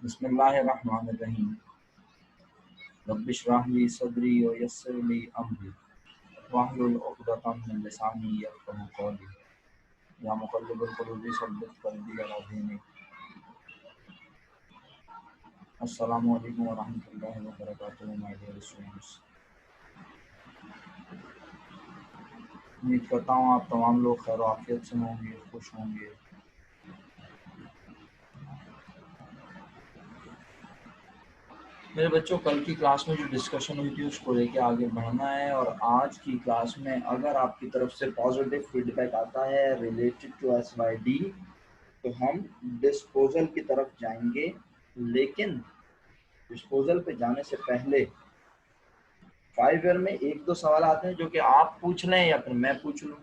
बिस्मिल्लाहिर्रहमानिर्रहीम। रब्बिश्रह ली सदरी व यस्सिर ली अमरी वहलुल उक़दतम मिन लिसानी यफ़क़हू क़ौली। या मुक़ल्लिबुल क़ुलूबि सब्बित क़ल्बी अला दीनिक। अस्सलामु अलैकुम व रहमतुल्लाहि व बरकातुहू माय डियर स्टूडेंट्स। उम्मीद करता हूँ आप तमाम लोग खैर आफियत से होंगे, खुश होंगे। मेरे बच्चों, कल की क्लास में जो डिस्कशन हुई थी उसको लेके आगे बढ़ना है और आज की क्लास में अगर आपकी तरफ से पॉजिटिव फीडबैक आता है रिलेटेड टू SYD तो हम डिस्पोजल की तरफ जाएंगे। लेकिन डिस्पोजल पे जाने से पहले 5 ईयर में एक दो सवाल आते हैं जो कि आप पूछ लें या फिर मैं पूछ लूं।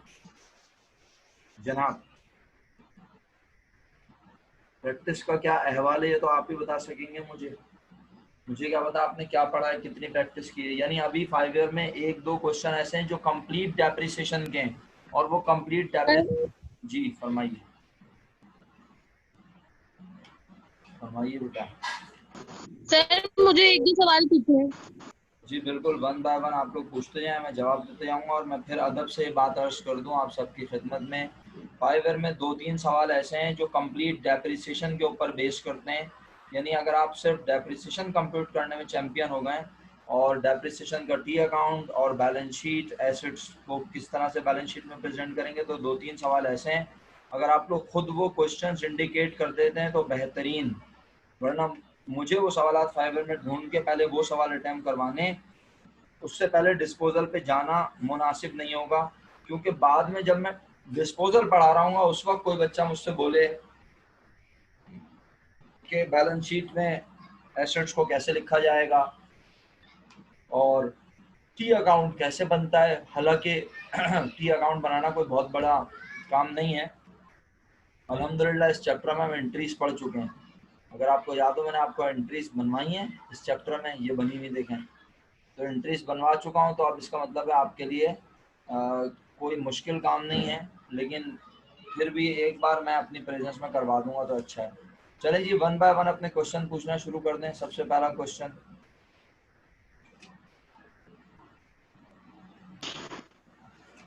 जनाब, प्रैक्टिस का क्या अहवाल है ये तो आप ही बता सकेंगे। मुझे क्या पता आपने क्या पढ़ा है, कितनी प्रैक्टिस की है। यानी अभी 5 ईयर में एक दो क्वेश्चन ऐसे हैं जो कंप्लीट डेप्रिसिएशन के हैं और वो कंप्लीट जी फरमाइए बेटा। सर मुझे एक दो सवाल पूछने हैं। जी बिल्कुल, वन बाय वन आप लोग पूछते जाएं, मैं जवाब देते जाऊंगा और मैं फिर अदब से बात अर्ज कर दूं आप सबकी खिदमत में। 5 ईयर में 2-3 सवाल ऐसे हैं जो कंप्लीट डेप्रिसिएशन के ऊपर बेस करते हैं। यानी अगर आप सिर्फ डेप्रिसिएशन कंप्यूट करने में चैंपियन हो गए और डेप्रिसिएशन का टी अकाउंट और बैलेंस शीट, एसेट्स को किस तरह से बैलेंस शीट में प्रेजेंट करेंगे, तो 2-3 सवाल ऐसे हैं अगर आप लोग खुद वो क्वेश्चंस इंडिकेट कर देते हैं तो बेहतरीन, वरना मुझे वो सवाल 5 ईयर में ढूंढ के पहले वो सवाल अटेम्प्ट करवाने, उससे पहले डिस्पोजल पे जाना मुनासिब नहीं होगा। क्योंकि बाद में जब मैं डिस्पोजल पढ़ा रहा हूँ उस वक्त कोई बच्चा मुझसे बोले कि बैलेंस शीट में एसेट्स को कैसे लिखा जाएगा और टी अकाउंट कैसे बनता है। हालांकि टी अकाउंट बनाना कोई बहुत बड़ा काम नहीं है। अल्हम्दुलिल्लाह इस चैप्टर में हम एंट्रीज पढ़ चुके हैं। अगर आपको याद हो मैंने आपको एंट्रीज बनवाई हैं इस चैप्टर में, ये बनी हुई देखें, तो एंट्रीज बनवा चुका हूँ। तो अब इसका मतलब है आपके लिए कोई मुश्किल काम नहीं है, लेकिन फिर भी एक बार मैं अपनी प्रेजेंस में करवा दूंगा तो अच्छा है। चलें जी, वन बाय वन अपने क्वेश्चन पूछना शुरू कर दें। सबसे पहला क्वेश्चन,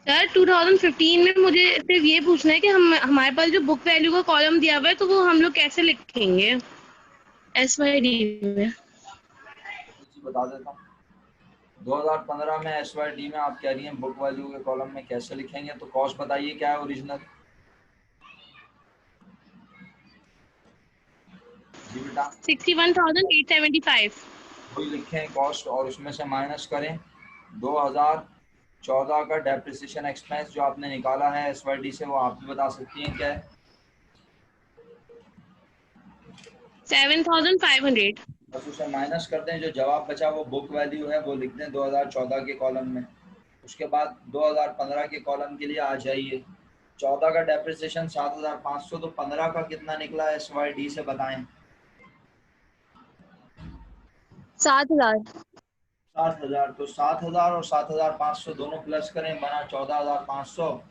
सर 2015 में मुझे सिर्फ ये पूछना है कि हमारे पास जो बुक वैल्यू का कॉलम दिया हुआ है तो वो हम लोग कैसे लिखेंगे SYD में। जी बता देता हूँ। 2015 में SYD में आप कह रही हैं बुक वैल्यू के कॉलम में कैसे लिखेंगे, तो कॉस्ट बताइए क्या है ओरिजिनल। जी बेटा 61,875। वही लिखें कॉस्ट और उसमें से माइनस करें 2014 का डेप्रिसिएशन एक्सपेंस जो आपने निकाला है SYD से, वो आप भी बता सकती हैं क्या है। 7,500। बस उसे माइनस कर दें, जो जवाब बचा वो बुक वैल्यू है, वो लिख दें 2014 के कॉलम में। उसके बाद 2015 के कॉलम के लिए आ जाइए। 14 का डेप्रिसिएशन 7,500, तो 15 का कितना निकला SYD से बताएं। 7,000। 7,000, तो 7,000 और 7,500 दोनों प्लस करें, बना 14,500।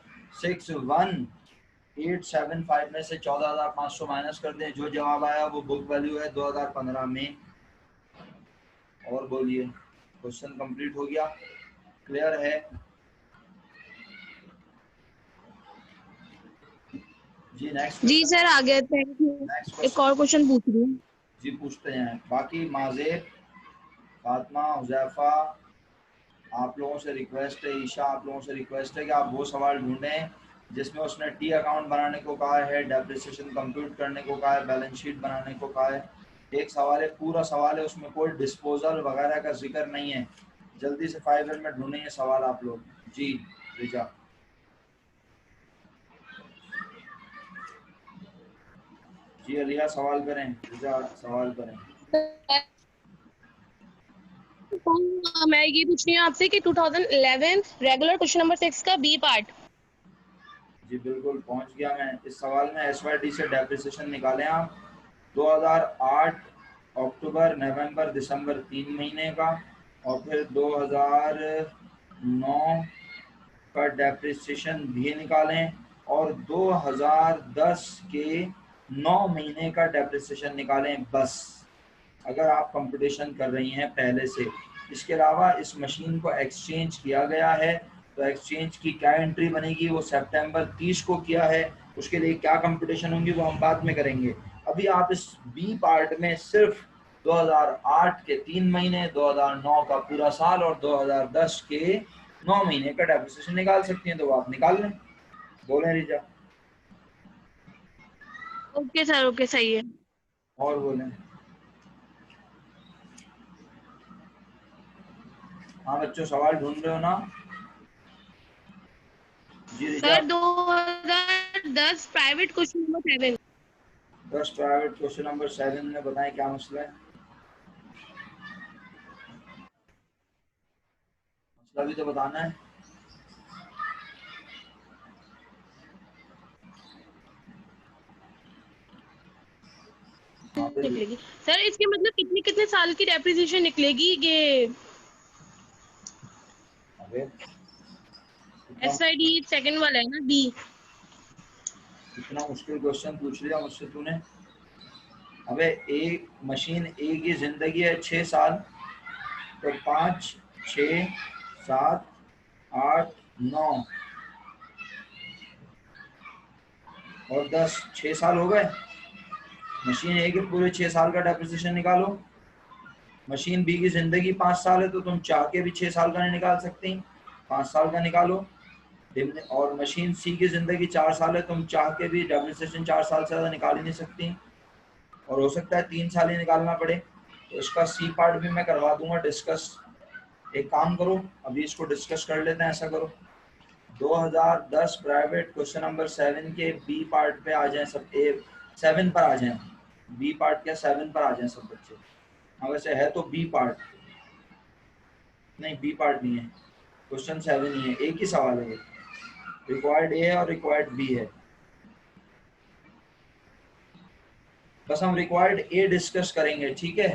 61,875 में से 14,500 माइनस कर दें, जो जवाब आया वो बुक वैल्यू है 2015 में। और बोलिए, क्वेश्चन कंप्लीट हो गया, क्लियर है। जी नेक्स्ट जी क्वेश्चन। सर आ गया, थैंक यू। नेक्स्ट एक क्वेश्चन और क्वेश्चन पूछ रही हूँ। जी पूछते हैं। बाकी माजेर, फातिमा, हुजैफा, आप लोगों से रिक्वेस्ट है, ईशा आप लोगों से रिक्वेस्ट है कि आप वो सवाल ढूंढें जिसमें उसने टी अकाउंट बनाने को कहा है, डेप्रिसिएशन कंप्यूट करने को कहा है, बैलेंस शीट बनाने को कहा है। एक सवाल है, पूरा सवाल है, उसमें कोई डिस्पोजल वगैरह का जिक्र नहीं है। जल्दी से 5 मिनट में ढूंढें ये सवाल आप लोग। जी रिजा, जी रिया सवाल करें, रिजा सवाल करें। मैं ये पूछ रही हूँ आपसे कि 2011 रेगुलर क्वेश्चन नंबर 6 का बी पार्ट। जी बिल्कुल पहुंच गया मैं। इस सवाल में SYD से डेप्रिसिएशन निकालें आप। 2008 अक्टूबर नवंबर दिसंबर 3 महीने का, और फिर 2009 का डेप्रिसिएशन भी निकालें, और 2010 के 9 महीने का डेप्रिसिएशन निकालें। बस अगर आप कंपटीशन कर रही हैं पहले से। इसके अलावा इस मशीन को एक्सचेंज किया गया है, तो एक्सचेंज की क्या एंट्री बनेगी, वो सितंबर 30 को किया है, उसके लिए क्या कंपटीशन होंगी वो हम बाद में करेंगे। अभी आप इस बी पार्ट में सिर्फ 2008 के 3 महीने, 2009 का पूरा साल और 2010 के 9 महीने का डेप्रिसिएशन निकाल सकती हैं, तो वो आप निकाल लें। बोलें रिजा। ओके सर, ओके, सही है। और बोलें। हाँ बच्चों, सवाल ढूंढ रहे हो ना? जी Riza. Sir 2010 private question number 7। 10 private question number 7 में बताएं क्या मसला है। मसला भी तो बताना है। हाँ फिर। निकलेगी सर, इसके मतलब कितने कितने साल की डेप्रिसिएशन निकलेगी ये? अबे इतना SYD सेकंड वाला है ना, बी। इतना मुश्किल क्वेश्चन पूछ लिया मुझसे तूने। अबे एक मशीन ए की जिंदगी है 6 साल, तो 5, 6, 7, 8, 9 और 10, 6 साल हो गए। मशीन ए के पूरे 6 साल का डेप्रिसिएशन निकालो। मशीन बी की जिंदगी 5 साल है, तो तुम चाह के भी 6 साल का नहीं निकाल सकती, 5 साल का निकालो। और मशीन सी की जिंदगी 4 साल है, तुम चाह के भी डेप्रिसिएशन 4 साल से ज़्यादा निकाल ही नहीं सकती, और हो सकता है 3 साल ही निकालना पड़े। तो इसका सी पार्ट भी मैं करवा दूंगा डिस्कस। एक काम करो, अभी इसको डिस्कस कर लेते हैं। ऐसा करो, 2010 प्राइवेट क्वेश्चन नंबर 7 के बी पार्ट पे आ जाएं सब। ए 7 पर आ जाएं, बी पार्ट क्या 7 पर आ जाएं सब बच्चे। हाँ वैसे है तो बी पार्ट, नहीं बी पार्ट नहीं है, क्वेश्चन 7 ही है, एक ही सवाल है ये। रिक्वायर्ड ए है और रिक्वायर्ड बी है। बस हम रिक्वायर्ड ए डिस्कस करेंगे, ठीक है?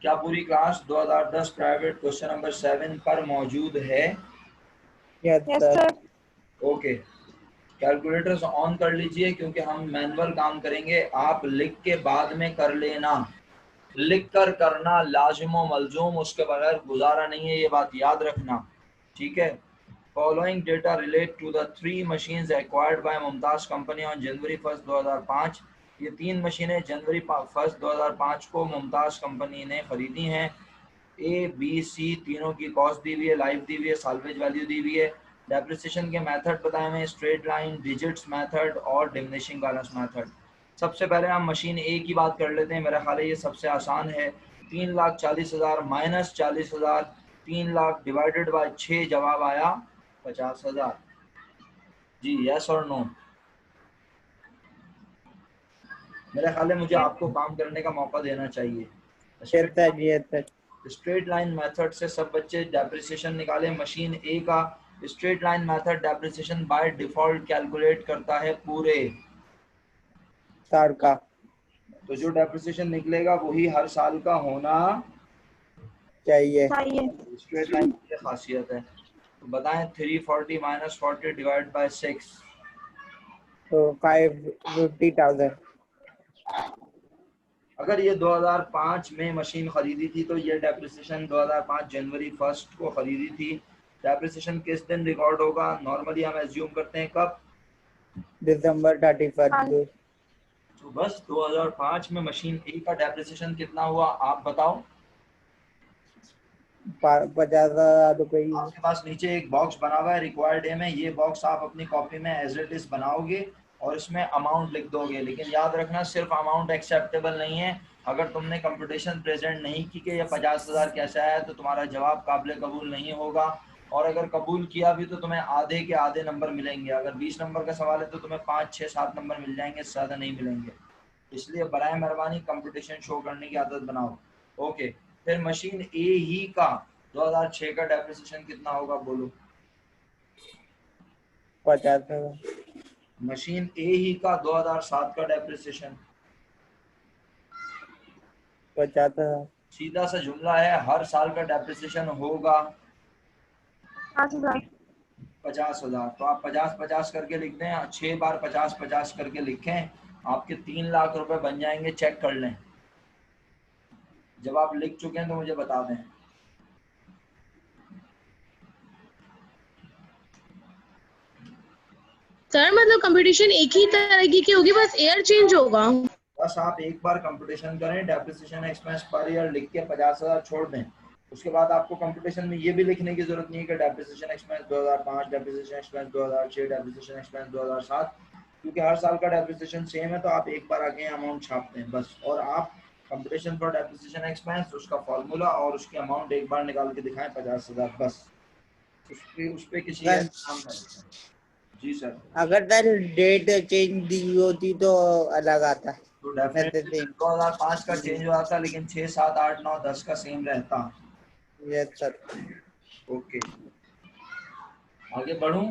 क्या पूरी क्लास 2010 प्राइवेट क्वेश्चन नंबर 7 पर मौजूद है? Yes sir. Okay, calculators on कर लीजिए क्योंकि हम मैनुअल काम करेंगे। आप लिख के बाद में कर लेना, लिख कर करना लाजिमो मलजूम, उसके बगैर गुजारा नहीं है, ये बात याद रखना, ठीक है? Following data relate to the 3 machines acquired by Mumtaz company on January 1 2005। ये 3 मशीनें जनवरी 1 2005 को मुमताज कंपनी ने खरीदी हैं। ए बी सी तीनों की कॉस्ट दी हुई है, लाइफ दी हुई है, साल्वेज वैल्यू दी हुई है। डेप्रिसिएशन के मेथड बताए हुए हैं, स्ट्रेट लाइन, डिजिट्स मेथड और डिमिनिशिंग बैलेंस मेथड। सबसे पहले हम मशीन ए की बात कर लेते हैं, मेरा ख्याल है ये सबसे आसान है। 3,40,000 माइनस 40,000, 3 लाख डिवाइडेड बाय 6, जवाब आया 50,000। जी यस और नो? मेरा ख्याल है मुझे आपको काम करने का मौका देना चाहिए। स्ट्रेट लाइन मेथड से सब बच्चे डेप्रिसिएशन निकालें। मशीन ए का straight line method depreciation by default calculate करता है पूरे साल का, तो जो डेप्रिसिएशन निकलेगा वही हर साल का होना चाहिए। स्ट्रेट लाइन की खासियत है। तो बताएं 340 माइनस 40 डिवाइड बाय 6, तो 550,000। अगर ये 2005 में मशीन खरीदी थी तो ये डेप्रिसिएशन 2005 जनवरी 1 को खरीदी थी। डेप्रिसिएशन किस दिन रिकॉर्ड होगा? नॉर्मली हम एज्यूम करते हैं कब? दिसंबर 31। तो बस 2005 में मशीन ए का डेप्रिसिएशन कितना हुआ आप बताओ? 50,000 रुपये। आपके पास नीचे एक बॉक्स बना हुआ है रिक्वायर्ड ए में, ये बॉक्स आप अपनी कॉपी में एज इट इज बनाओगे और इसमें अमाउंट लिख दोगे। लेकिन याद रखना सिर्फ अमाउंट एक्सेप्टेबल नहीं है। अगर तुमने कंपटीशन प्रेजेंट नहीं की कि ये 50,000 कैसा है तो तुम्हारा जवाब काबिल कबूल नहीं होगा, और अगर कबूल किया भी तो तुम्हें आधे के आधे नंबर मिलेंगे। अगर 20 नंबर का सवाल है तो तुम्हें 5, 6, 7 नंबर मिल जाएंगे, ज़्यादा नहीं मिलेंगे। इसलिए बराए मेहरबानी कंपटीशन शो करने की आदत बनाओ। ओके, फिर मशीन ए ही का 2006 का डेप्रिसिएशन कितना होगा बोलो? 50,000। मशीन ए ही का 2007 का डेप्रिसिएशन? 50,000। सीधा सा जुमला है, हर साल का डेप्रिसिएशन होगा 50,000। तो आप 50-50 करके लिख दें, 6 बार 50-50 करके लिखें, आपके 3 लाख रुपए बन जाएंगे। चेक कर लें। जब आप लिख चुके हैं तो मुझे बता दें। सर मतलब कंपटीशन एक ही तरह की होगी, बस एयर चेंज होगा। बस आप एक बार कंपटीशन करें, डेप्रिसिएशन एक्सपेंस पर ईयर लिख के 50,000 छोड़ दें। उसके बाद आपको कंपटीशन में ये भी लिखने की जरूरत नहीं है कि depreciation expense 2005, depreciation expense 2006, depreciation expense 2007, क्योंकि हर साल का डेप्रिसिएशन सेम है। तो आप एक बार आके अमाउंट छापते हैं बस, और आप कंपटीशन फॉर डेप्रिसिएशन एक्सपेंस, उसका फॉर्मूला और उसकी अमाउंट एक बार निकाल के दिखाएं 50,000 बस। उस पे किसी का नाम नहीं। जी सर। अगर सर डेट चेंज दी होती तो अलग आता। तो डेफिनेटली 2005 का चेंज हो जाता, लेकिन 6, 7, 8, 9, 10 का सेम रहता। Yes sir. ओके, आगे बढ़ूं।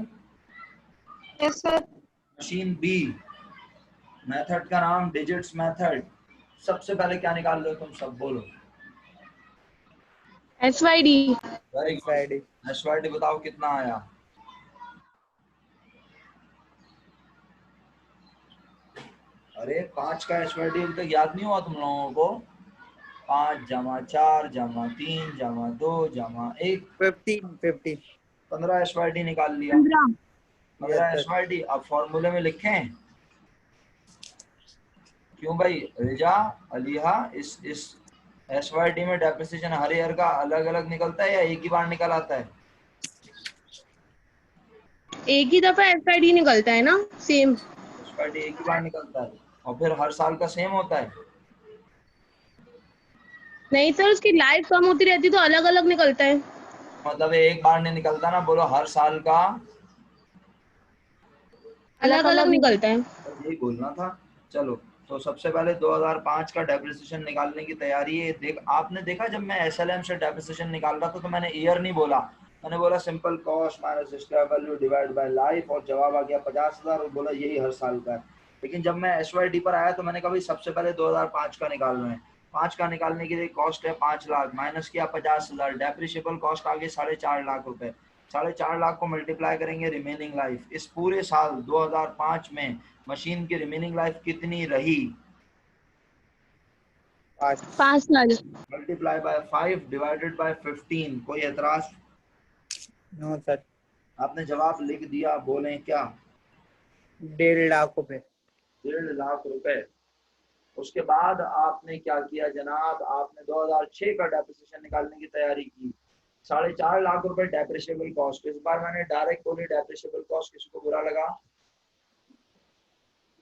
Yes sir. Machine B, method का नाम डिजिट्स मेथड। सबसे पहले क्या निकाल लो तुम सब, बोलो। SYD। Very good. एसवाईडी बताओ कितना आया। अरे 5 का एसवाईडी अभी तक याद नहीं हुआ तुम लोगों को? 5 जमा 4 जमा 3 जमा 2 जमा 1, 15 15 एसवाईडी निकाल लिया। 15 एसवाईडी अब फॉर्मूले में लिखें। क्यों भाई रिजा, अलीहा, इस एसवाईडी में डेप्रिसिएशन हर ईयर का अलग अलग निकलता है या एक ही बार निकल आता है? एक ही दफा SYD निकलता है ना, सेम। एसवाईडी एक ही बार निकलता है और फिर हर साल का सेम होता है? नहीं सर, उसकी लाइफ कम होती रहती तो अलग अलग निकलता है। मतलब एक बार नहीं निकलता ना, बोलो हर साल का अलग अलग निकलता है। यही बोलना था। चलो, तो सबसे पहले 2005 का डेप्रिसिएशन निकालने की तैयारी है। आपने देखा जब मैं एसएलएम से डेप्रिसिएशन निकाल रहा था तो मैंने ईयर नहीं बोला, मैंने बोला simple cost minus scrap value divide by life, और जवाब आ गया 50,000 और बोला यही हर साल का है। लेकिन जब मैं एसवाईडी पर आया तो मैंने कहा भाई सबसे पहले 2005 का निकाल रहे हैं। 5 का निकालने के लिए कॉस्ट है 5 लाख, माइनस किया 50,000, डेप्रिशिएबल कॉस्ट आ गई 4.5 लाख रुपए। 4.5 लाख को मल्टीप्लाई करेंगे रिमेनिंग लाइफ। इस पूरे साल 2005 में मशीन की रिमेनिंग लाइफ कितनी रही? 5 साल। Multiply by 5 divided by 15। कोई एतराज? No sir. आपने जवाब लिख दिया, बोलें क्या? 1.5 लाख रुपए। 1.5 लाख रुपए। उसके बाद आपने क्या किया जनाब, आपने 2006 का डेप्रिसिएशन निकालने की तैयारी की। 4.5 लाख रुपए डेप्रिशिएबल कॉस्ट। इस बार मैंने डायरेक्ट बोली डेप्रिशिएबल कॉस्ट, किसी को बुरा लगा?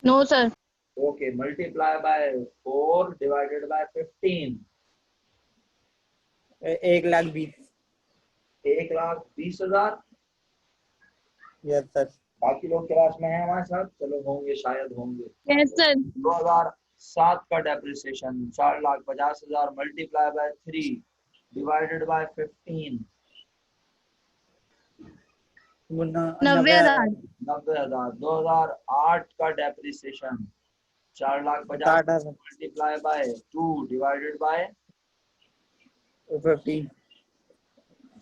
No sir. Okay, multiply by 4 divided by 15। 1,20,000। 1,20,000। Yes sir. बाकी लोग क्लास में हैं हमारे साथ? चलो होंगे, शायद होंगे। Yes sir. 2007 का depreciation 4,50,000 multiply by 3 divided by 15। 90,000। 90,000। 2008 का depreciation 4,50,000 multiply by 2 divided by 15।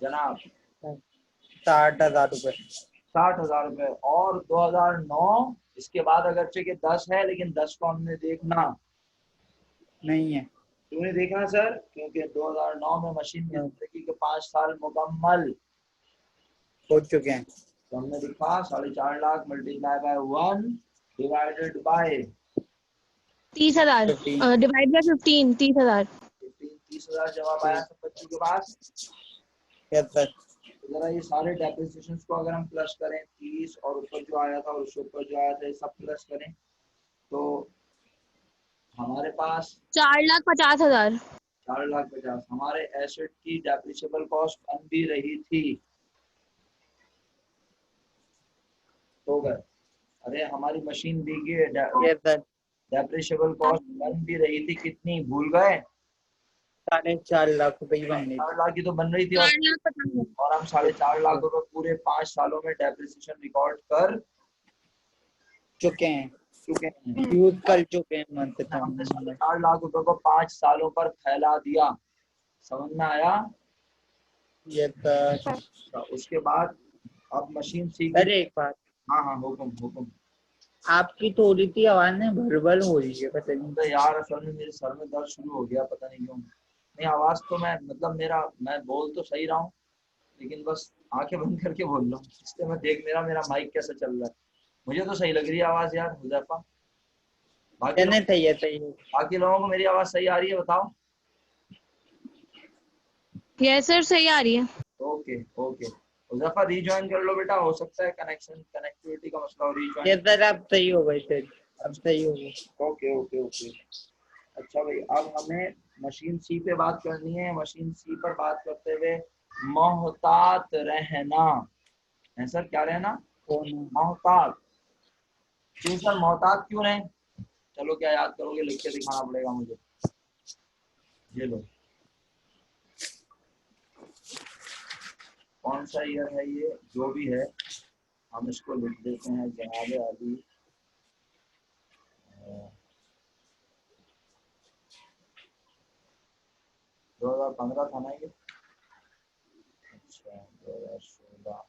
जनाब 60,000 रुपए। 60,000 रुपए। और 2009, इसके बाद अगरचे के 10 है, लेकिन 10 को हमने देखना नहीं है। क्यों नहीं देखना सर? क्योंकि 2009 में मशीन की जिंदगी के 5 साल मुकम्मल हो चुके हैं। तो हमने लिखा 4.5 lakh multiply by 1 divided by 30,000 divide by 15। 30,000। 30,000 जवाब आया सब बच्चों के पास? Yes sir. जरा ये सारे डेप्रिसिएशन को अगर हम प्लस करें, 30 और ऊपर जो आया था और उसके ऊपर जो आया था, सब प्लस करें तो हमारे पास 4,50,000। 4,50,000 हमारे एसेट की डेप्रिशिएबल कॉस्ट बन भी रही थी। तो गए, अरे हमारी मशीन दी गई डेप्रिशिएबल कॉस्ट बन भी रही थी, कितनी भूल गए? 4.5 लाख रुपए की बन रही 4 लाख की तो बन रही थी, 4,50,000। और हम 4.5 लाख रुपए पूरे 5 सालों में डेप्रिसिएशन रिकॉर्ड कर चुके हैं। हैं। यूज कर चुके हैं। हमने 4.5 लाख रुपए को 5 सालों पर फैला दिया। समझ में आया? ये तो उसके बाद अब मशीन सीख। अरे एक बात, हाँ हाँ, हुक्म हुक्म। आपकी थोड़ी सी आवाज में भरबल हो रही है, पता नहीं। तो यार असल में मेरे सर में दर्द शुरू हो गया, पता नहीं क्यों। नहीं आवाज तो मैं मतलब मेरा मैं बोल तो सही रहा हूँ, लेकिन बस आंखें बंद करके बोल रहा हूँ, इसलिए मैं देख मेरा मेरा माइक कैसे चल रहा है। मुझे तो सही लग रही है आवाज यार हुजैफा। बाकी कहने लोग, सही है सही है। बाकी लोगों को मेरी आवाज सही आ रही है बताओ। यस सर, सही आ रही है। ओके ओके, हुजैफा रीजॉइन कर लो बेटा, हो सकता है कनेक्टिविटी का मसला हो, ये रीजॉइन। सर अब सही हो गई सर, अब सही हो गई। Okay okay okay. अच्छा भाई, अब हमें मशीन सी पे बात करनी है। मशीन सी पर बात करते हुए मोहतात रहना है सर, क्या रहना? कौन मोहतात। क्यों सर मोहतात क्यों रहे? चलो क्या याद करोगे, लिख के दिखाना पड़ेगा मुझे। ये लो, कौन सा ईयर है ये, जो भी है हम इसको लिख देते हैं जनाब अली 2015 था ना ये। अच्छा 2016।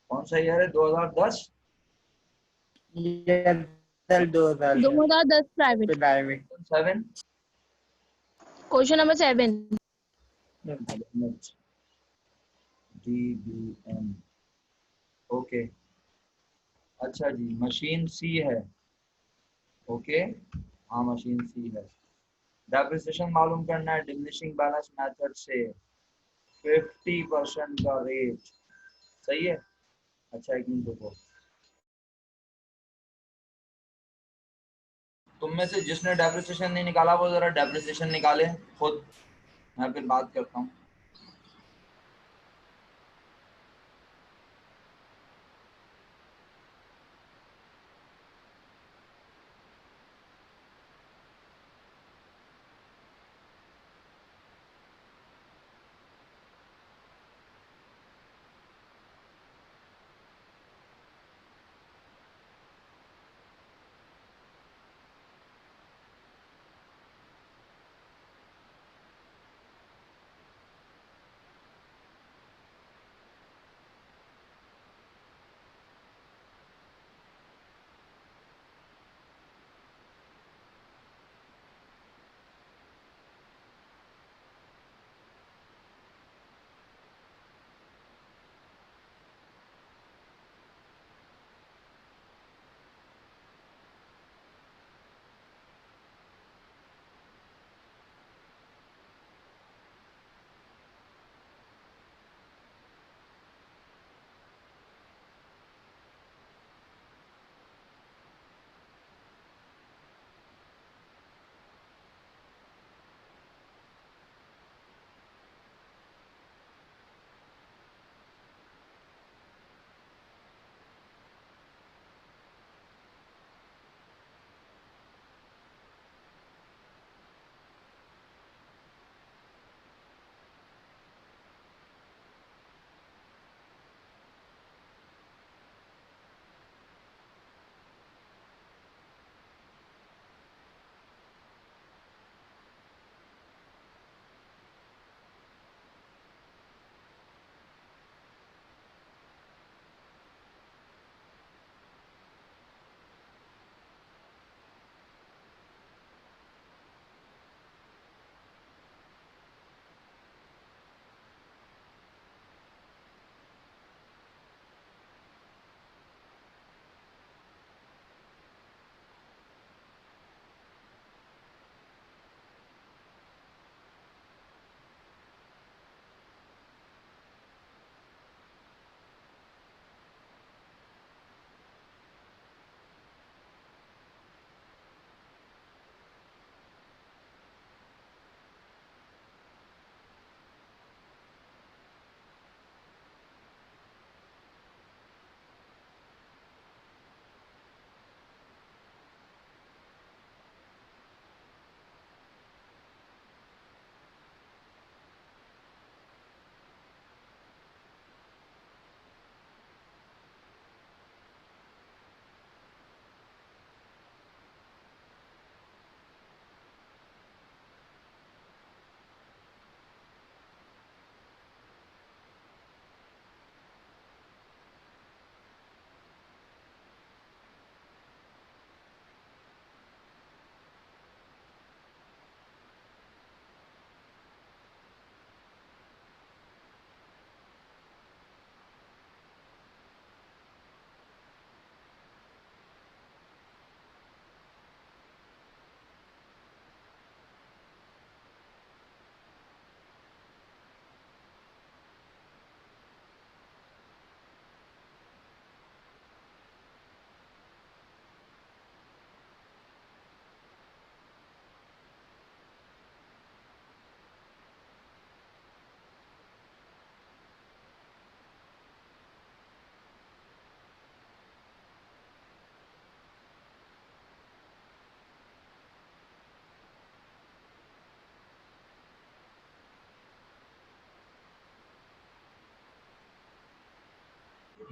कौन सा ईयर है? 2010। ये sir 2000 2010 private. Private. 7। Question number 7। DBM। Okay. अच्छा जी, मशीन सी है। ओके, हाँ मशीन सी है। डेप्रिसिएशन मालूम करना है डिमिनिशिंग बैलेंस मेथड से। 50% का रेट सही है। अच्छा एक मिनट रुको, तुम में से जिसने डेप्रिसिएशन नहीं निकाला वो जरा डेप्रिसिएशन निकाले खुद, मैं फिर बात करता हूँ।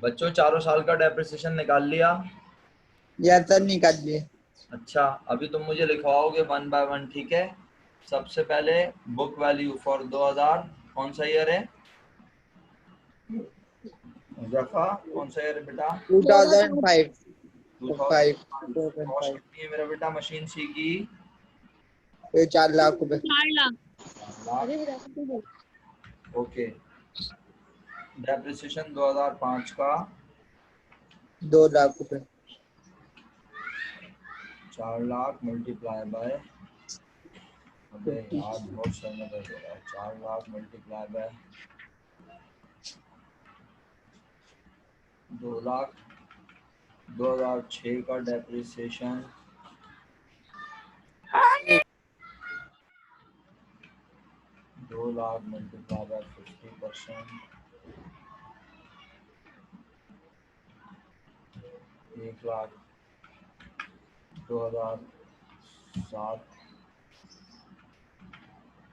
बच्चों 4 साल का डेप्रिसिएशन निकाल लिया? यस सर निकाल दिए। अच्छा, अभी तुम मुझे लिखवाओगे 1 बाय 1, ठीक है? सबसे पहले बुक वैल्यू फॉर 2000, कौन सा ईयर है जफा, कौन सा ईयर है बेटा? 2005। 2005। कॉस्ट कितनी है मेरा बेटा मशीन सी की? 4 लाख रुपए। 4 लाख। 4 लाख। ओके, डेप्रिसिएशन 2005 का 2 लाख रुपए। 4 लाख मल्टीप्लाई बाय, अबे यार बहुत सर में दर्द हो रहा है, 4 लाख मल्टीप्लाई बाय 2 लाख, 2006 का depreciation 2 lakh multiply by 50%, 1 lakh, 2007।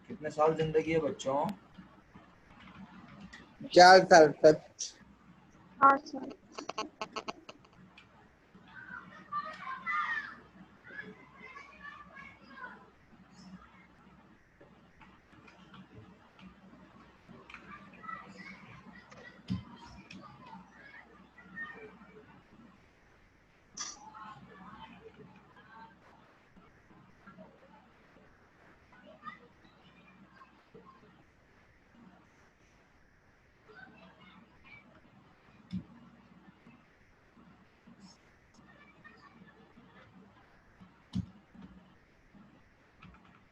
कितने साल जिंदगी है बच्चों? 4 साल तक। 8 साल।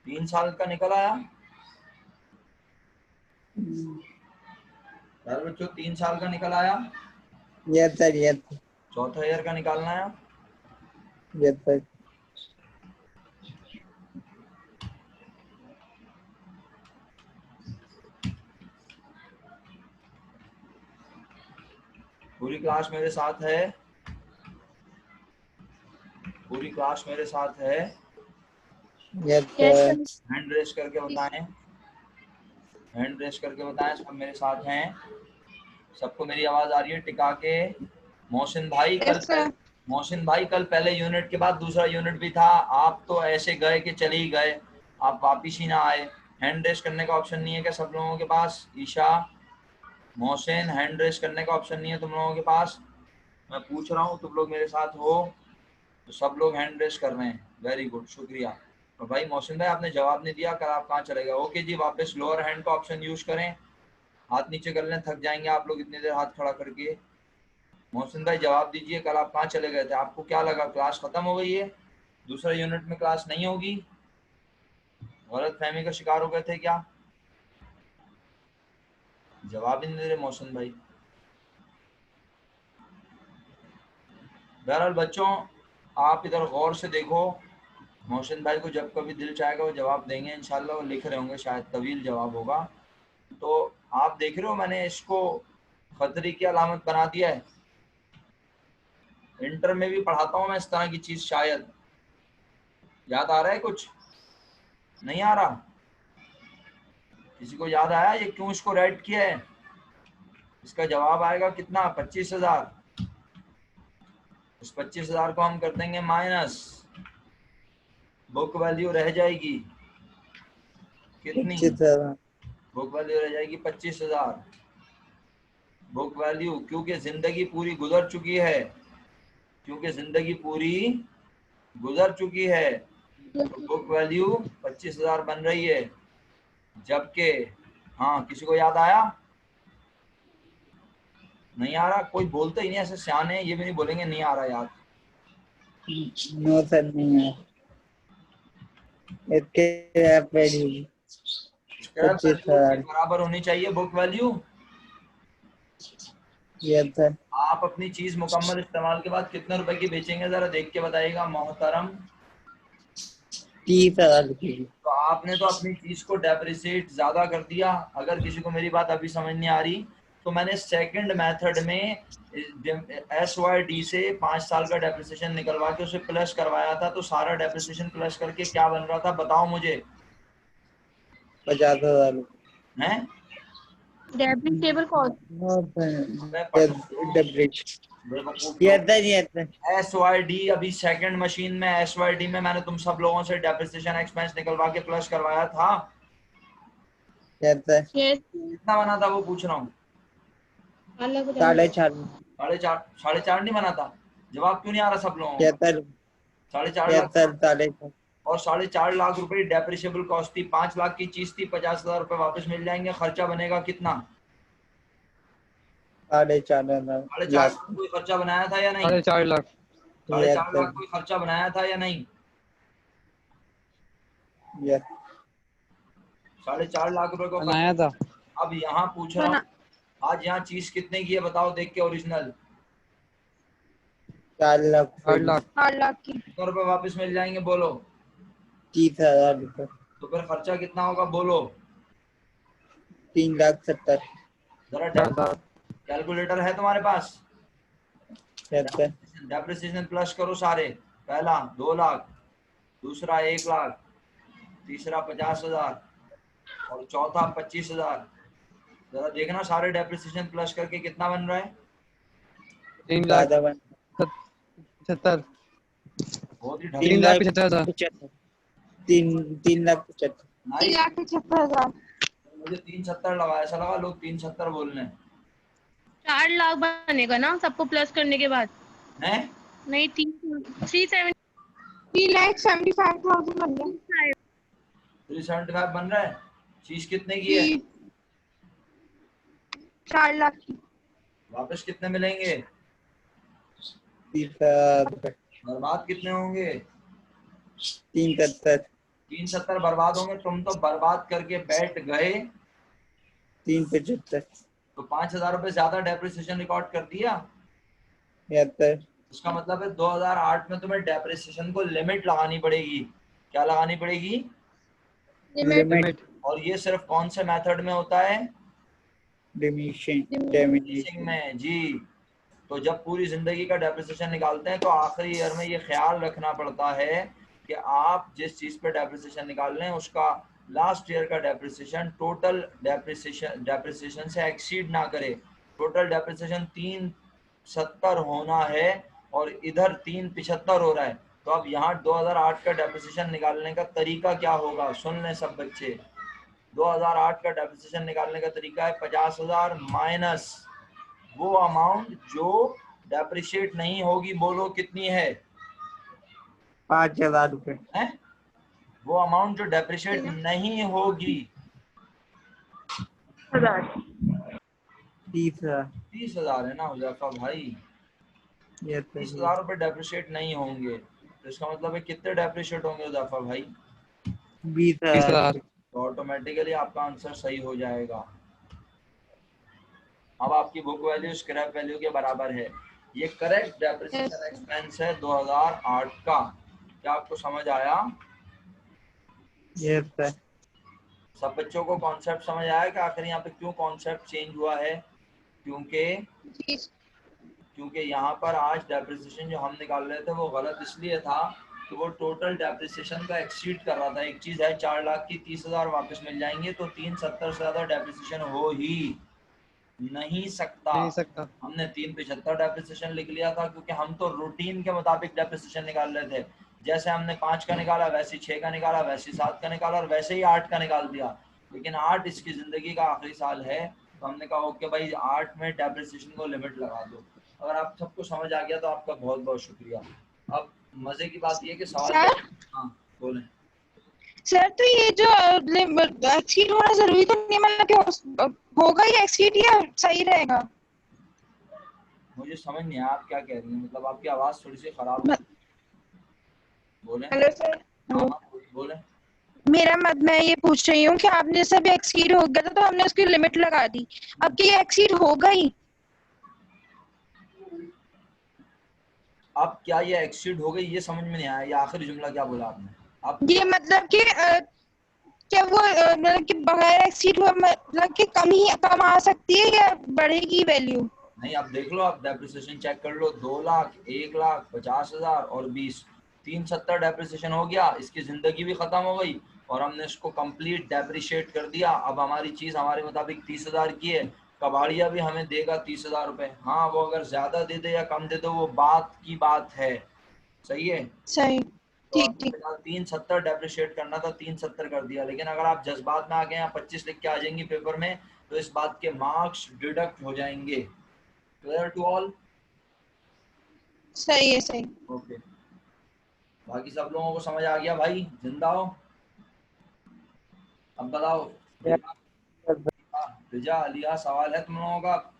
तीन साल का निकल आया यार बच्चों, 3 साल का निकल आया। Yes sir yes. चौथा ईयर का निकालना है। Yes sir. पूरी क्लास मेरे साथ है? पूरी क्लास मेरे साथ है? Yes sir. हैंड रेस करके बताएं, हैंड रेस करके बताएं सब मेरे साथ हैं। सबको मेरी आवाज आ रही है? टिका के। मोहसिन भाई कल मोहसिन भाई कल पहले यूनिट के बाद दूसरा यूनिट भी था, आप तो ऐसे गए कि चले ही गए, आप वापिस ही ना आए। हैंड रेस करने का ऑप्शन नहीं है क्या सब लोगों के पास? ईशा, मोहसिन, हैंड रेस करने का ऑप्शन नहीं है तुम लोगों के पास? मैं पूछ रहा हूँ, तुम लोग मेरे साथ हो तो सब लोग हैंड रेस कर रहे हैं, वेरी गुड, शुक्रिया। और भाई मोहसिन भाई आपने जवाब नहीं दिया, कल आप कहाँ चले गए? ओके जी, वापस लोअर हैंड का ऑप्शन यूज करें, हाथ नीचे कर लें, थक जाएंगे आप लोग इतनी देर हाथ खड़ा करके। मोहसिन भाई जवाब दीजिए, कल आप कहाँ चले गए थे? आपको क्या लगा क्लास खत्म हो गई है, दूसरा यूनिट में क्लास नहीं होगी? गलत फहमी का शिकार हो गए थे क्या? जवाब ही नहीं दे रहे मोहसिन भाई। बहरहाल बच्चों, आप इधर गौर से देखो, मोहसिन भाई को जब कभी दिल चाहेगा वो जवाब देंगे इंशाल्लाह, वो लिख रहे होंगे शायद, तवील जवाब होगा। तो आप देख रहे हो मैंने इसको खतरे की अलामत बना दिया है। इंटर में भी पढ़ाता हूँ मैं इस तरह की चीज, शायद याद आ रहा है कुछ? नहीं आ रहा? किसी को याद आया ये क्यों इसको रेड किया है? इसका जवाब आएगा कितना? 25,000। इस 25,000 को हम कर देंगे माइनस, बुक वैल्यू रह जाएगी कितनी? बुक वैल्यू रह जाएगी 25,000। बुक वैल्यू, क्योंकि जिंदगी पूरी गुजर चुकी है, क्योंकि जिंदगी पूरी गुजर चुकी है, तो बुक वैल्यू 25,000 बन रही है। जबकि हाँ, किसी को याद आया? नहीं आ रहा? कोई बोलते ही नहीं, ऐसे सियाने ये भी नहीं बोलेंगे नहीं आ रहा याद। नो सर नहीं है। स्क्रैप वैल्यू के बराबर होनी चाहिए बुक वैल्यू। Yes sir. आप अपनी चीज मुकम्मल इस्तेमाल के बाद कितने रुपए की बेचेंगे जरा देख के बताइएगा मोहतरम। 30,000 की। तो आपने तो अपनी चीज को डेप्रिसिएट ज्यादा कर दिया। अगर किसी को मेरी बात अभी समझ नहीं आ रही तो मैंने सेकंड मेथड में SYD से 5 साल का डेप्रिसिएशन निकलवा के उसे प्लस करवाया था, तो सारा डेप्रिसिएशन प्लस करके क्या बन रहा था बताओ मुझे? 50,000 हैं? Depreciable cost. SYD अभी सेकंड मशीन में SYD में मैंने तुम सब लोगों से डेप्रिसिएशन एक्सपेंस निकलवा के प्लस करवाया था। कितना बना था वो पूछ रहा हूँ। 4.5 साढ़े चार नहीं बना था। जवाब क्यों नहीं आ रहा सब लोगों को? 4.5 लाख और 4.5 लाख रुपए डेप्रिसिएबल कॉस्ट थी। 5 लाख की चीज थी, 50,000 रुपए वापस मिल जाएंगे। खर्चा बनेगा कितना? 4.5 लाख। कोई खर्चा बनाया था या नहीं? 4.5 लाख। 4.5 लाख कोई खर्चा बनाया था या नहीं? 4.5 लाख रुपए को बनाया था। अब यहाँ पूछ रहा हूँ, आज यहाँ चीज कितने की है बताओ देख के ओरिजिनल। 4 लाख 8 लाख। 8 लाख की। कितने रुपए वापस मिल जाएंगे बोलो? 30,000 रुपए। तो फिर खर्चा कितना होगा बोलो? 3,70,000। जरा कैलकुलेटर है तुम्हारे पास? डेप्रिसिएशन प्लस करो सारे। पहला 2 लाख, दूसरा 1 लाख, तीसरा 50,000 और चौथा 25,000। जरा देखना सारे डेप्रिसिएशन प्लस करके कितना बन रहा है। 3 लाख 75। बहुत ही 3 लाख 75,000। 3,75,000। मुझे 370 लगा, ऐसा लगा लोग 370 बोल रहे हैं। 4 लाख बनेगा ना सबको प्लस करने के बाद? हैं? नहीं 375,000 बन गया। 375 बन रहा है। चीज कितने की है? 4 लाख की। वापस कितने मिलेंगे? 30,000 रुपए। बर्बाद कितने होंगे? 370। 370 बर्बाद होंगे। तुम तो बर्बाद करके बैठ गए। 375। तो 5,000 रुपए ज्यादा डेप्रिसिएशन रिकॉर्ड कर दिया। 73। इसका मतलब है 2008 में तुम्हें डेप्रिसिएशन को लिमिट लगानी पड़ेगी। क्या लगानी पड़ेगी? लिमिट। और ये सिर्फ कौन से मेथड में होता है? डिमिनिशिंग में। जी। तो जब पूरी जिंदगी का डेप्रिसिएशन निकालते हैं तो आखिरी ईयर में ये ख्याल रखना पड़ता है कि आप जिस चीज पे डेप्रिसिएशन निकाल रहे हैं उसका लास्ट ईयर का डेप्रिसिएशन टोटल डेप्रिसिएशन से एक्सीड ना करे। टोटल डेप्रिसिएशन 370 होना है और इधर 375 हो रहा है। तो अब यहाँ 2008 का डेप्रिसिएशन निकालने का तरीका क्या होगा? सुन लें सब बच्चे। 2008 का डेप्रिसिएशन निकालने का तरीका है 50,000 माइनस वो अमाउंट जो डेप्रिशिएट नहीं होगी। बोलो कितनी है? 5,000 रुपए। है वो अमाउंट जो डेप्रिशिएट नहीं होगी। 30,000 है ना हुजैफा भाई? 30,000 रुपए डेप्रिशिएट नहीं होंगे तो इसका मतलब है कितने डेप्रिशिएट होंगे हुजैफा भाई? 20,000। तो ऑटोमेटिकली आपका आंसर सही हो जाएगा। अब आपकी बुक वैल्यू स्क्रैप वैल्यू के बराबर है। ये करेक्ट डेप्रिसिएशन एक्सपेंस है 2008 का। क्या आपको समझ आया? Yes sir. सब बच्चों को कॉन्सेप्ट समझ आया कि आखिर यहाँ पे क्यों कॉन्सेप्ट चेंज हुआ है? क्योंकि यहाँ पर आज डेप्रिसिएशन जो हम निकाल रहे थे वो गलत इसलिए था कि वो टोटल डेप्रिसिएशन का एक्सीड कर रहा था। एक चीज है 4 लाख की 30,000 वापस मिल जाएंगे तो 370 से ज्यादा डेप्रिसिएशन हो ही नहीं सकता। हमने 375 डेप्रिसिएशन लिख लिया था क्योंकि हम तो रूटीन के मुताबिक डेप्रिसिएशन निकाल रहे थे। जैसे हमने 5 का निकाला वैसे 6 का निकाला, वैसे 7 का निकाला और वैसे ही 8 का निकाल दिया। लेकिन 8 इसकी जिंदगी का आखिरी साल है तो हमने कहा ओके भाई 8 में डेप्रिसिएशन को लिमिट लगा दो। अगर आप सबको समझ आ गया तो आपका बहुत बहुत शुक्रिया। अब मजे की बात ये है कि सवाल हाँ बोलें सर। तो ये जो एक्सीड होना जरूरी तो नहीं, मतलब कि होगा ही एक्सीड या सही रहेगा? मुझे समझ नहीं आया आप क्या कह रही हैं। मतलब आपकी आवाज थोड़ी सी खराब है। बोलें। Hello sir. हाँ बोलें। मेरा मत मैं ये पूछ रही हूँ कि आपने सब एक्सीड हो गया था तो हमने उसकी लिमिट लगा दी, अब कि ये एक्सीड होगा ही? अब क्या ये एक्सीड हो गई ये समझ में नहीं आया। ये आखिरी जुमला क्या बोला आपने? आप ये मतलब कि क्या वो मतलब कि बगैर एक्सीड हुआ मतलब कि कम आ सकती है या बढ़ेगी वैल्यू? नहीं आप देख लो, आप डेप्रिसिएशन चेक कर लो। 2 लाख, 1 लाख, 50,000 और 20, 370 डेप्रिसिएशन हो गया। इसकी जिंदगी भी खत्म हो गई और हमने इसको कंप्लीट डेप्रिशिएट कर दिया। अब हमारी चीज हमारे मुताबिक 30,000 की है, कबाड़िया भी हमें देगा 30,000 रुपए। हाँ, वो अगर ज्यादा दे दे या कम दे दे वो बात की बात है, सही है। सही। तो ठीक आपने ठीक। फिलहाल 370 डेप्रिशिएट करना था, 370 कर दिया। लेकिन अगर आप जज्बात में आ गए या 25 लिख के आ जाएंगी पेपर में, तो इस बात के मार्क्स डिडक्ट हो जाएंगे। Clear to all? सही है सही। ओके, बाकी सब लोगों को समझ आ गया भाई? जिंदा हो? अब बताओ रिजा, अलिया, सवाल है तुम लोगों का?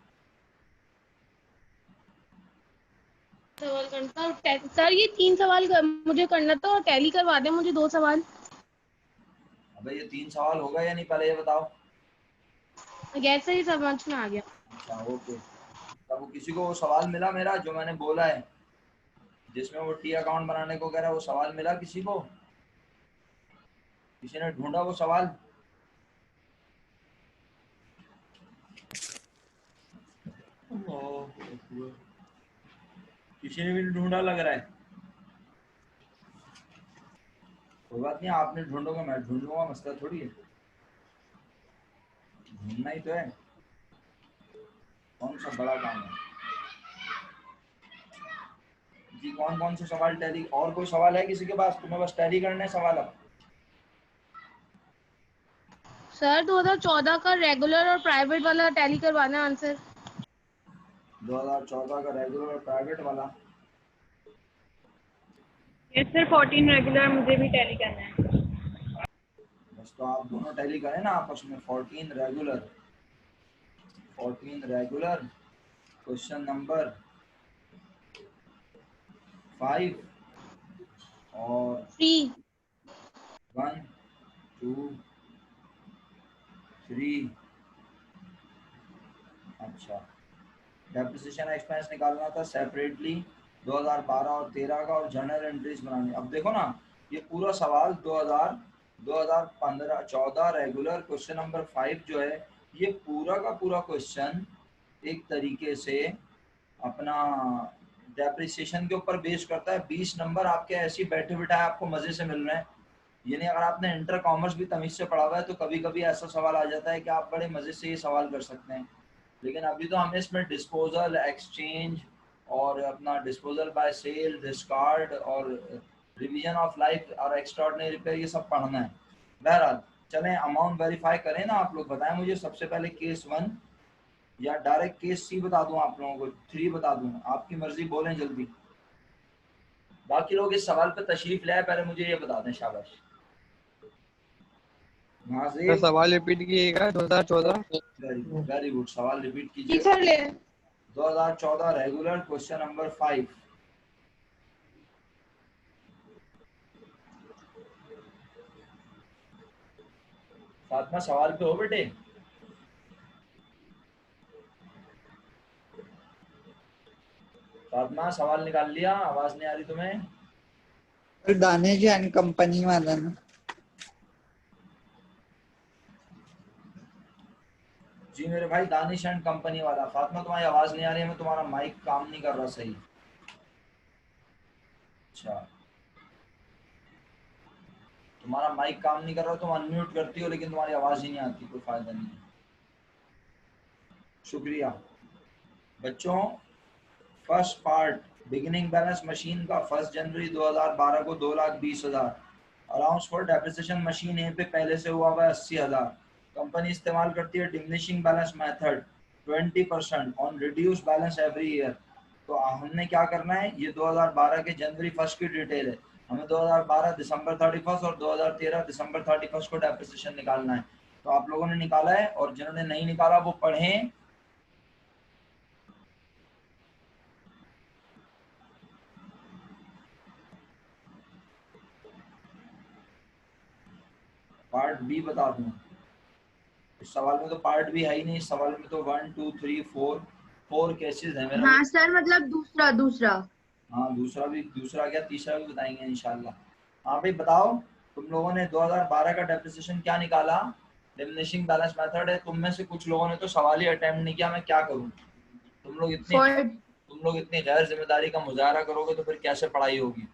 सवाल करना था सर, ये 3 सवाल मुझे करना था और टैली करवा दें मुझे 2 सवाल। अबे ये 3 सवाल होगा या नहीं, पहले ये बताओ। जैसे ही समझ में आ गया। अच्छा ओके। तब वो किसी को वो सवाल मिला मेरा जो मैंने बोला है, जिसमें वो टी अकाउंट बनाने को कह रहा है, वो सवाल मिला किसी को? किसी ने ढूंढा वो सवाल? किसी ने भी नहीं ढूंढा लग रहा है। कोई बात नहीं, आपने ढूंढोगे मैं ढूंढ लूंगा, मसला थोड़ी है, ढूंढना ही तो है, कौन सा बड़ा काम है जी। कौन कौन से सवाल टैली, और कोई सवाल है किसी के पास? तुम्हें बस टैली करने हैं सवाल अब? सर 2014 का रेगुलर और प्राइवेट वाला टैली करवाना आंसर। 2014 का रेगुलर और प्राइवेट वाला? यस सर, 14 रेगुलर मुझे भी टैली करना है। बस तो आप दोनों टैली करें ना आपस में। 14 रेगुलर, 14 रेगुलर, क्वेश्चन नंबर 5 और 3 1 2 3। अच्छा, डेप्रिसिएशन एक्सपेंस निकालना था सेपरेटली 2012 और 13 का, और जर्नल एंट्रीज बनानी। अब देखो ना, ये पूरा सवाल 2015 14 रेगुलर क्वेश्चन नंबर 5 जो है, ये पूरा का पूरा क्वेश्चन एक तरीके से अपना डेप्रिसिएशन के ऊपर बेस करता है। 20 नंबर आपके ऐसे ही बैठे बिठाए आपको मजे से मिल रहे हैं। यानी अगर आपने इंटर कॉमर्स भी तमीज से पढ़ा हुआ है तो कभी कभी ऐसा सवाल आ जाता है कि आप बड़े मजे से ये सवाल कर सकते हैं। लेकिन अभी तो हमें इसमें डिस्पोजल, एक्सचेंज और अपना डिस्पोजल बाय सेल, डिस्कार्ड और रिवीजन ऑफ लाइफ और एक्स्ट्राऑर्डिनरी रिपेयर, ये सब पढ़ना है। बहरहाल चलें, अमाउंट वेरीफाई करें ना आप लोग। बताएं मुझे सबसे पहले केस 1 या डायरेक्ट केस सी बता दूं आप लोगों को, 3 बता दूं, आपकी मर्जी, बोलें जल्दी। बाकी लोग इस सवाल पे तशरीफ ले आए, पहले मुझे ये बता दें। शाबाश नाज़िब, सवाल रिपीट कीजिएगा। 2014 वेरी गुड, सवाल रिपीट जी कीजिए। सर ले। 2014 रेगुलर क्वेश्चन नंबर 5। फातिमा सवाल पे हो बेटे? फातिमा सवाल निकाल लिया? आवाज नहीं आ रही तुम्हें? दानिश एंड कंपनी वाला ना। जी मेरे भाई, दानिश एंड कंपनी वाला। फातिमा तुम्हारी आवाज नहीं आ रही है, मैं तुम्हारा माइक काम नहीं कर रहा सही। अच्छा, तुम्हारा माइक काम नहीं कर रहा, तुम अनम्यूट करती हो लेकिन तुम्हारी आवाज ही नहीं आती, कोई फायदा नहीं है। शुक्रिया बच्चों। First part, beginning balance machine का 1 जनवरी 2012 को 2,20,000। अलाउंस फॉर डेप्रिसिएशन मशीन ए पे पहले से हुआ है 80,000। कंपनी इस्तेमाल करती है diminishing balance method 20% on reduce balance every year. तो हमने क्या करना है, ये 2012 के जनवरी 1 की डिटेल है, हमें 2012 दिसंबर 31 और 2013 दिसंबर 31 को डेप्रिसिएशन निकालना है। तो आप लोगों ने निकाला है, और जिन्होंने नहीं निकाला वो पढ़ें। पार्ट बी बता दूं, इस सवाल में तो पार्ट बी है ही नहीं। इस सवाल में तो 1 2 3 4 केसेस है मेरा। हाँ सर, मतलब दूसरा दूसरा। हाँ दूसरा भी, दूसरा क्या तीसरा भी बताएंगे इंशाल्लाह। हाँ भाई बताओ, तुम लोगों ने 2012 का डेप्रिसिएशन क्या निकाला? डिमिनिशिंग बैलेंस मेथड है। तुम में से कुछ लोगों ने तो सवाल ही अटेम्प्ट नहीं किया, मैं क्या करूं? तुम लोग इतनी गैर जिम्मेदारी का मुजाहरा करोगे तो फिर कैसे पढ़ाई होगी?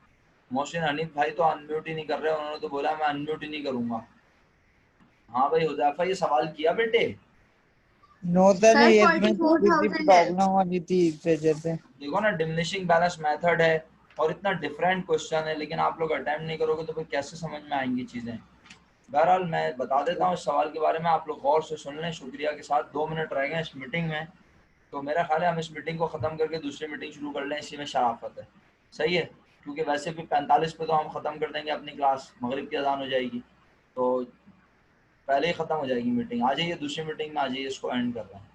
मोहसिन हनीफ भाई तो अनम्यूट ही नहीं कर रहे, उन्होंने तो बोला मैं अनम्यूट ही नहीं करूंगा। हाँ भाई हुदैफा ये सवाल किया बेटे? नो सर सर ये 44,000 है। प्रॉब्लम हो रही थी इस वजह से। देखो ना डिमिनिशिंग बैलेंस मेथड है और इतना डिफरेंट क्वेश्चन है, लेकिन आप लोग अटेम्प्ट नहीं करोगे तो फिर कैसे समझ में आएंगी चीज़ें। बहरहाल मैं बता देता हूँ इस सवाल के बारे में, आप लोग गौर से सुन लें शुक्रिया के साथ। 2 मिनट रह गए इस मीटिंग में, तो मेरा ख्याल है हम इस मीटिंग को ख़त्म करके दूसरी मीटिंग शुरू कर लें, इसी में शराफत है। सही है, क्योंकि वैसे भी 45 पे तो हम ख़त्म कर देंगे अपनी क्लास, मगरिब की अजान हो जाएगी तो पहले ही ख़त्म हो जाएगी मीटिंग। आ जाइए दूसरी मीटिंग में, आ जाइए, इसको एंड कर रहे हैं।